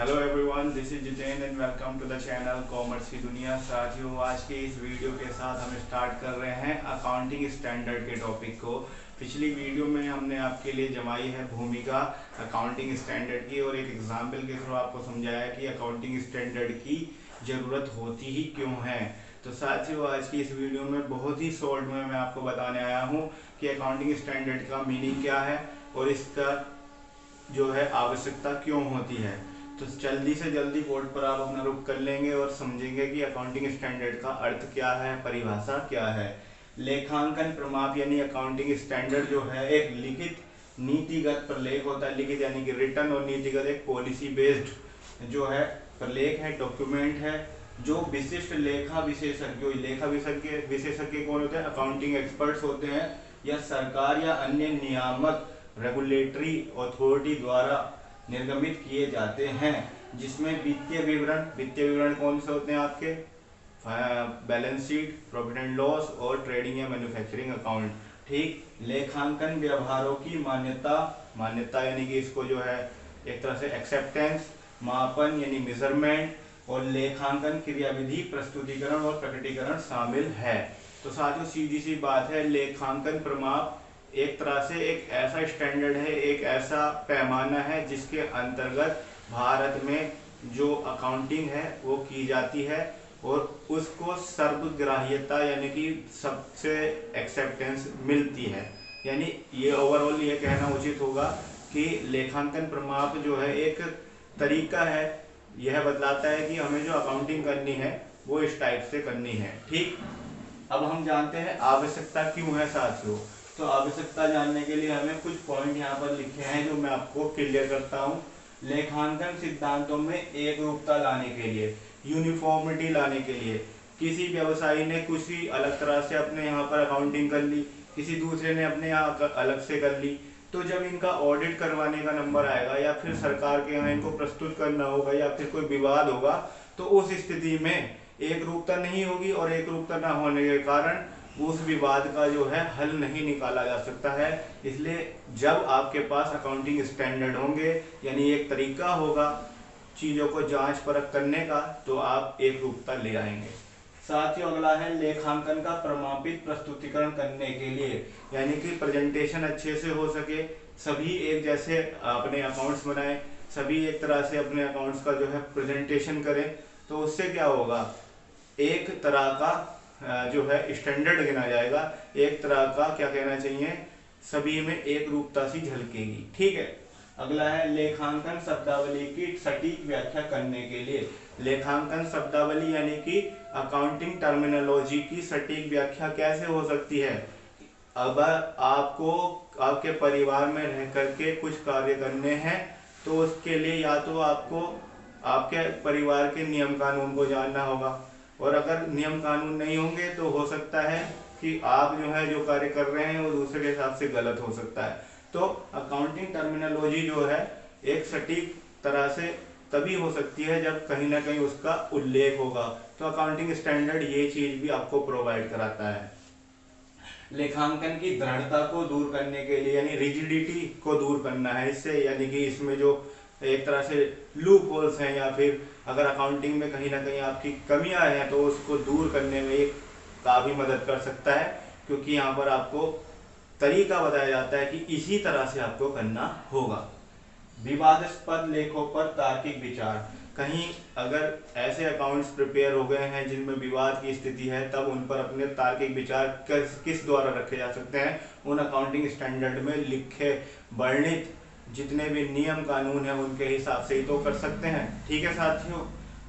Hello everyone, this is Jiten and welcome to the channel commerce की दुनिया। साथियों, आज के इस वीडियो के साथ हम स्टार्ट कर रहे हैं अकाउंटिंग स्टैंडर्ड के टॉपिक को। पिछली वीडियो में हमने आपके लिए जमाई है भूमिका अकाउंटिंग स्टैंडर्ड की और एक एग्जाम्पल के थ्रू आपको समझाया कि अकाउंटिंग स्टैंडर्ड की ज़रूरत होती ही क्यों है। तो साथियों, आज की इस वीडियो में बहुत ही शॉर्ट में मैं आपको बताने आया हूँ कि अकाउंटिंग स्टैंडर्ड का मीनिंग क्या है और इसका जो है आवश्यकता क्यों होती है। तो जल्दी से जल्दी बोर्ड पर आप अपना रुख कर लेंगे और समझेंगे कि अकाउंटिंग स्टैंडर्ड का अर्थ क्या है, परिभाषा क्या है। लेखांकन प्रमाप यानी अकाउंटिंग स्टैंडर्ड जो है एक लिखित नीतिगत प्रलेख होता है। लिखित यानी कि रिटर्न और नीतिगत एक पॉलिसी बेस्ड जो है प्रलेख है, डॉक्यूमेंट है, जो विशिष्ट लेखा विशेषज्ञ कौन होते हैं? अकाउंटिंग एक्सपर्ट्स होते हैं या सरकार या अन्य नियामक रेगुलेटरी अथॉरिटी द्वारा निर्गमित किए जाते हैं। जिसमें वित्तीय विवरण कौन से होते हैं आपके? Balance sheet, profit and loss और ट्रेडिंग या मैन्युफैक्चरिंग अकाउंट। ठीक। लेखांकन व्यवहारों की मान्यता यानी कि इसको जो है एक तरह से एक्सेप्टेंस, मापन यानी मेजरमेंट और लेखांकन क्रियाविधि, प्रस्तुतिकरण और प्रकटीकरण शामिल है। तो साथियों, सीधी सी बात है, लेखांकन प्रमाप एक तरह से एक ऐसा स्टैंडर्ड है, एक ऐसा पैमाना है जिसके अंतर्गत भारत में जो अकाउंटिंग है वो की जाती है और उसको सर्वग्राह्यता यानी कि सबसे एक्सेप्टेंस मिलती है। यानी ये ओवरऑल ये कहना उचित होगा कि लेखांकन प्रमाप जो है एक तरीका है, यह बतलाता है कि हमें जो अकाउंटिंग करनी है वो इस टाइप से करनी है। ठीक। अब हम जानते हैं आवश्यकता क्यों है साथियों। तो आवश्यकता जानने के लिए हमें कुछ पॉइंट यहाँ पर लिखे हैं जो मैं आपको क्लियर करता हूँ। लेखांकन सिद्धांतों में एक रूपता लाने के लिए, यूनिफॉर्मिटी लाने के लिए, किसी व्यवसायी ने किसी अलग तरह से अपने यहाँ पर अकाउंटिंग कर ली, किसी दूसरे ने अपने यहाँ अलग से कर ली, तो जब इनका ऑडिट करवाने का नंबर आएगा या फिर सरकार के यहाँ इनको प्रस्तुत करना होगा या फिर कोई विवाद होगा, तो उस स्थिति में एक रूपता नहीं होगी और एक रूपता न होने के कारण उस विवाद का जो है हल नहीं निकाला जा सकता है। इसलिए जब आपके पास अकाउंटिंग स्टैंडर्ड होंगे यानी एक तरीका होगा चीजों को जांच परख करने का, तो आप एक रूपता ले आएंगे। साथियों, अगला है लेखांकन का प्रमापित प्रस्तुतिकरण करने के लिए, यानी कि प्रेजेंटेशन अच्छे से हो सके, सभी एक जैसे अपने अकाउंट्स बनाएं, सभी एक तरह से अपने अकाउंट्स का जो है प्रेजेंटेशन करें। तो उससे क्या होगा, एक तरह का जो है स्टैंडर्ड गिना जाएगा, एक तरह का क्या कहना चाहिए, सभी में एक रूपता सी झलकेगी। ठीक है। अगला है लेखांकन शब्दावली की सटीक व्याख्या करने के लिए। लेखांकन शब्दावली यानी कि अकाउंटिंग टर्मिनोलॉजी की सटीक व्याख्या कैसे हो सकती है? अब आपको आपके परिवार में रह करके कुछ कार्य करने हैं, तो उसके लिए या तो आपको आपके परिवार के नियम कानून को जानना होगा, और अगर नियम कानून नहीं होंगे तो हो सकता है कि आप जो है जो कार्य कर रहे हैं वो दूसरे के हिसाब से गलत हो सकता है। तो अकाउंटिंग टर्मिनोलॉजी जो है एक सटीक तरह से तभी हो सकती है जब कहीं ना कहीं उसका उल्लेख होगा। तो अकाउंटिंग स्टैंडर्ड ये चीज भी आपको प्रोवाइड कराता है। लेखांकन की दृढ़ता को दूर करने के लिए यानी रिजिडिटी को दूर करना है इससे, यानी कि इसमें जो एक तरह से लूप होल्स हैं या फिर अगर अकाउंटिंग में कहीं ना कहीं आपकी कमियां हैं तो उसको दूर करने में ये काफी मदद कर सकता है, क्योंकि यहाँ पर आपको तरीका बताया जाता है कि इसी तरह से आपको करना होगा। विवादास्पद लेखों पर तार्किक विचार। कहीं अगर ऐसे अकाउंट्स प्रिपेयर हो गए हैं जिनमें विवाद की स्थिति है, तब उन पर अपने तार्किक विचार किस द्वारा रखे जा सकते हैं? उन अकाउंटिंग स्टैंडर्ड में लिखे वर्णित जितने भी नियम कानून है उनके हिसाब से ही तो कर सकते हैं। ठीक है साथियों।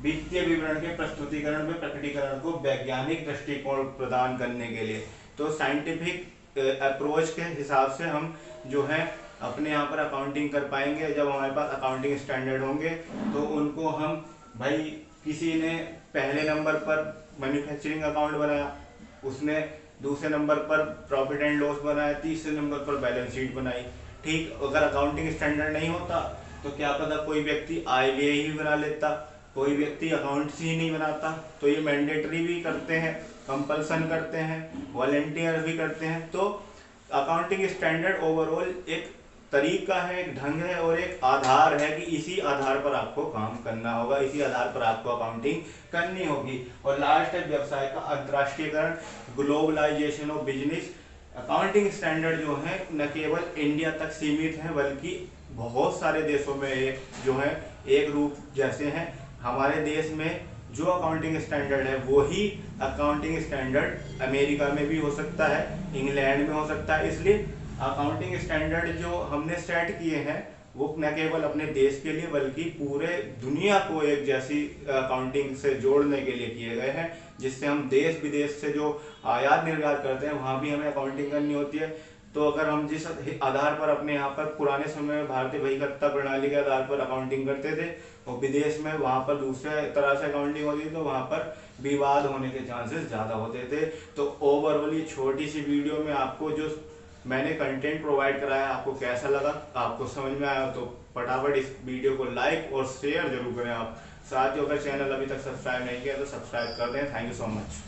वित्तीय विवरण के प्रस्तुतिकरण में प्रकटीकरण को वैज्ञानिक दृष्टिकोण प्रदान करने के लिए, तो साइंटिफिक अप्रोच के हिसाब से हम जो है अपने यहाँ पर अकाउंटिंग कर पाएंगे। जब हमारे पास अकाउंटिंग स्टैंडर्ड होंगे तो उनको हम, भाई किसी ने पहले नंबर पर मैन्युफैक्चरिंग अकाउंट बनाया, उसने दूसरे नंबर पर प्रॉफिट एंड लॉस बनाया, तीसरे नंबर पर बैलेंस शीट बनाई। ठीक। अगर अकाउंटिंग स्टैंडर्ड नहीं होता तो क्या पता कोई व्यक्ति आय व्यय ही बना लेता, कोई व्यक्ति अकाउंट्स ही नहीं बनाता। तो ये मैंडेटरी भी करते हैं, कंपल्सन करते हैं, वॉलेंटियर भी करते हैं। तो अकाउंटिंग स्टैंडर्ड ओवरऑल एक तरीका है, एक ढंग है और एक आधार है कि इसी आधार पर आपको काम करना होगा, इसी आधार पर आपको अकाउंटिंग करनी होगी। और लास्ट है व्यवसाय का अंतर्राष्ट्रीयकरण, globalisation of business. Accounting standard जो है न केवल इंडिया तक सीमित है बल्कि बहुत सारे देशों में जो है एक रूप जैसे हैं। हमारे देश में जो अकाउंटिंग स्टैंडर्ड है वही अकाउंटिंग स्टैंडर्ड अमेरिका में भी हो सकता है, इंग्लैंड में हो सकता है। इसलिए अकाउंटिंग स्टैंडर्ड जो हमने सेट किए हैं वो न केवल अपने देश के लिए बल्कि पूरे दुनिया को एक जैसी अकाउंटिंग से जोड़ने के लिए किए गए हैं, जिससे हम देश विदेश से जो आयात निर्यात करते हैं वहाँ भी हमें अकाउंटिंग करनी होती है। तो अगर हम जिस आधार पर अपने यहाँ पर पुराने समय में भारतीय बहीखाता प्रणाली के आधार पर अकाउंटिंग करते थे और विदेश में वहाँ पर दूसरे तरह से अकाउंटिंग होती थी तो वहाँ पर विवाद होने के चांसेस ज़्यादा होते थे। तो ओवरऑल ये छोटी सी वीडियो में आपको जो मैंने कंटेंट प्रोवाइड कराया आपको कैसा लगा, आपको समझ में आया तो फटाफट इस वीडियो को लाइक और शेयर जरूर करें आप। साथ ही अगर चैनल अभी तक सब्सक्राइब नहीं किया तो सब्सक्राइब कर दें। Thank you so much.